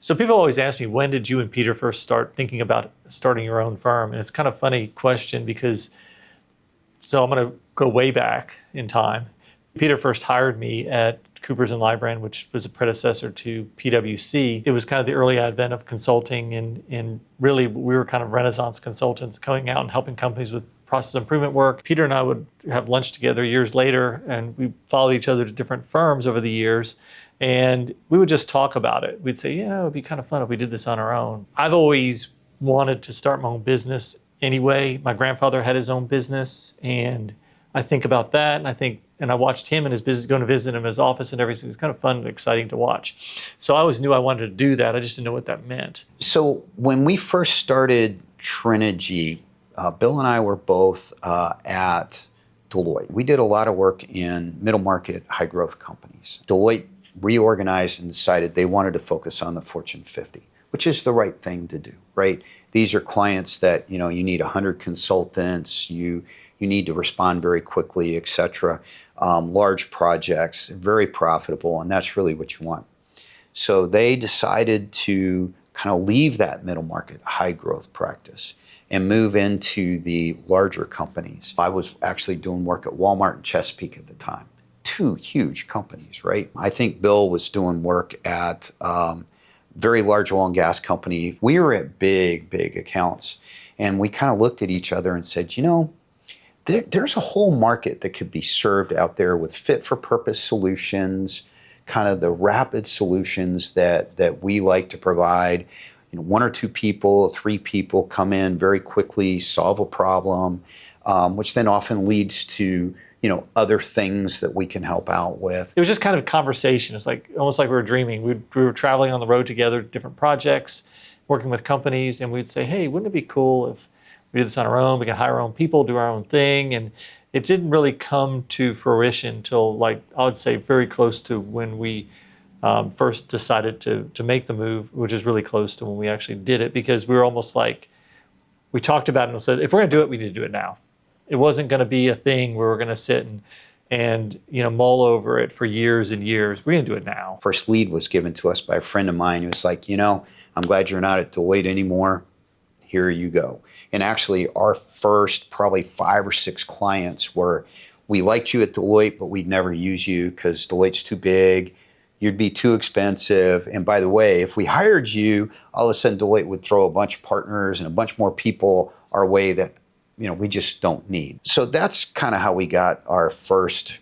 So people always ask me, when did you and Peter first start thinking about starting your own firm? And it's kind of a funny question because, so I'm going to go way back in time. Peter first hired me at Coopers & Lybrand, which was a predecessor to PwC. It was kind of the early advent of consulting, and really we were kind of Renaissance consultants going out and helping companies with process improvement work. Peter and I would have lunch together years later, and we followed each other to different firms over the years. And we would just talk about it. We'd say, it would be kind of fun if we did this on our own. I've always wanted to start my own business anyway. My grandfather had his own business, and I think about that, and I watched him and his business, going to visit him in his office and everything. It was kind of fun and exciting to watch. So I always knew I wanted to do that. I just didn't know what that meant. So when we first started Trenegy, Bill and I were both at Deloitte. We did a lot of work in middle market, high growth companies. Deloitte reorganized and decided they wanted to focus on the Fortune 50, which is the right thing to do, right? These are clients that, you need 100 consultants, you need to respond very quickly, et cetera. Large projects, very profitable, and that's really what you want. So they decided to kind of leave that middle market, high growth practice and move into the larger companies. I was actually doing work at Walmart and Chesapeake at the time. Two huge companies, right? I think Bill was doing work at very large oil and gas company. We were at big accounts, and we kind of looked at each other and said, there's a whole market that could be served out there with fit-for-purpose solutions, kind of the rapid solutions that we like to provide. One or two people, three people come in very quickly, solve a problem, which then often leads to other things that we can help out with. It was just kind of conversation. It's almost like we were dreaming. We were traveling on the road together, different projects, working with companies, and we'd say, hey, wouldn't it be cool if we did this on our own? We can hire our own people, do our own thing. And it didn't really come to fruition until, I would say, very close to when we first decided to make the move, which is really close to when we actually did it, because we were almost we talked about it and said, if we're going to do it, we need to do it now. It wasn't going to be a thing where we're going to sit and mull over it for years and years. We're going to do it now. First lead was given to us by a friend of mine who was like, I'm glad you're not at Deloitte anymore. Here you go. And actually, our first probably 5 or 6 clients were, we liked you at Deloitte, but we'd never use you because Deloitte's too big. You'd be too expensive. And by the way, if we hired you, all of a sudden Deloitte would throw a bunch of partners and a bunch more people our way that we just don't need. So that's kind of how we got our first,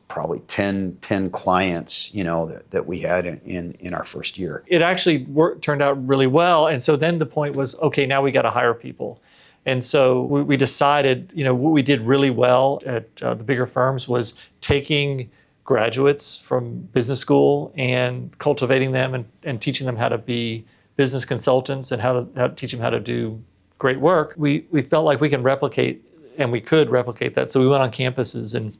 probably 10 clients, that we had in our first year. It actually turned out really well. And so then the point was, okay, now we got to hire people. And so we decided, what we did really well at the bigger firms was taking graduates from business school and cultivating them and teaching them how to be business consultants and how to teach them how to do great work. We felt like we can replicate, and we could replicate that. So we went on campuses and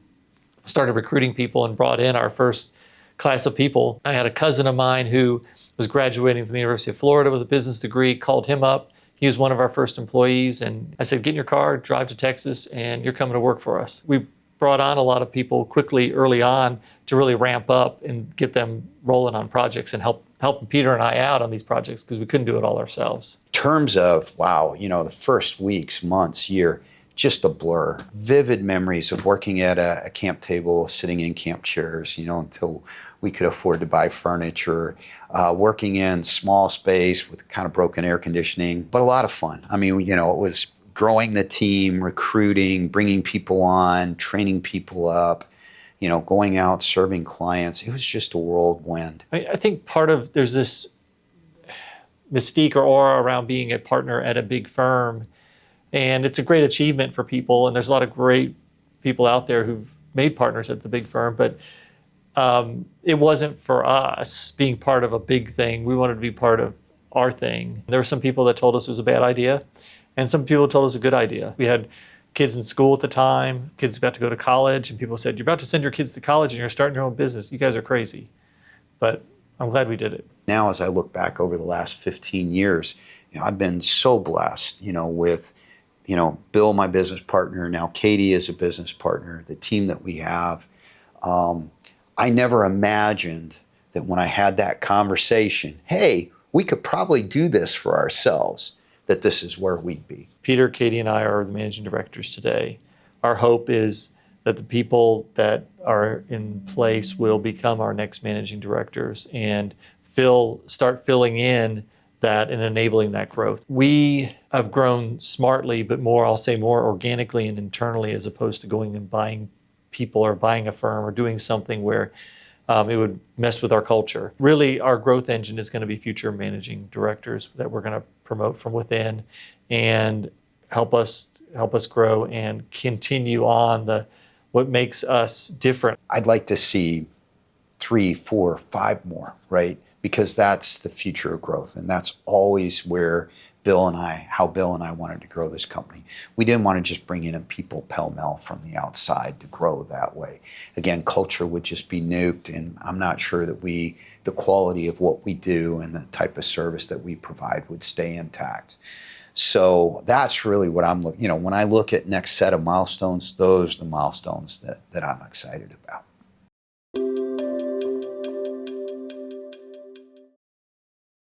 started recruiting people and brought in our first class of people. I had a cousin of mine who was graduating from the University of Florida with a business degree, called him up. He was one of our first employees. And I said, get in your car, drive to Texas, and you're coming to work for us. We brought on a lot of people quickly early on to really ramp up and get them rolling on projects and helping Peter and I out on these projects because we couldn't do it all ourselves. In terms of, the first weeks, months, year, just a blur. Vivid memories of working at a camp table, sitting in camp chairs, until we could afford to buy furniture, working in small space with kind of broken air conditioning, but a lot of fun. It was growing the team, recruiting, bringing people on, training people up, going out, serving clients. It was just a whirlwind. I think there's this mystique or aura around being a partner at a big firm. And it's a great achievement for people. And there's a lot of great people out there who've made partners at the big firm. But it wasn't for us being part of a big thing. We wanted to be part of our thing. There were some people that told us it was a bad idea. And some people told us a good idea. We had kids in school at the time, kids about to go to college. And people said, you're about to send your kids to college and you're starting your own business. You guys are crazy. But I'm glad we did it. Now, as I look back over the last 15 years, I've been so blessed, with, Bill, my business partner, now Katie is a business partner, the team that we have. I never imagined that when I had that conversation, hey, we could probably do this for ourselves, that this is where we'd be. Peter, Katie, and I are the managing directors today. Our hope is that the people that are in place will become our next managing directors and start filling in that and enabling that growth. We have grown smartly, but I'll say more organically and internally, as opposed to going and buying people or buying a firm or doing something where it would mess with our culture. Really, our growth engine is going to be future managing directors that we're going to promote from within and help us grow and continue on what makes us different. I'd like to see 3, 4, 5 more, right? Because that's the future of growth, and that's always where how Bill and I wanted to grow this company. We didn't want to just bring in people pell-mell from the outside to grow that way. Again, culture would just be nuked, and I'm not sure that the quality of what we do and the type of service that we provide would stay intact. So that's really what I'm looking, when I look at next set of milestones, those are the milestones that I'm excited about.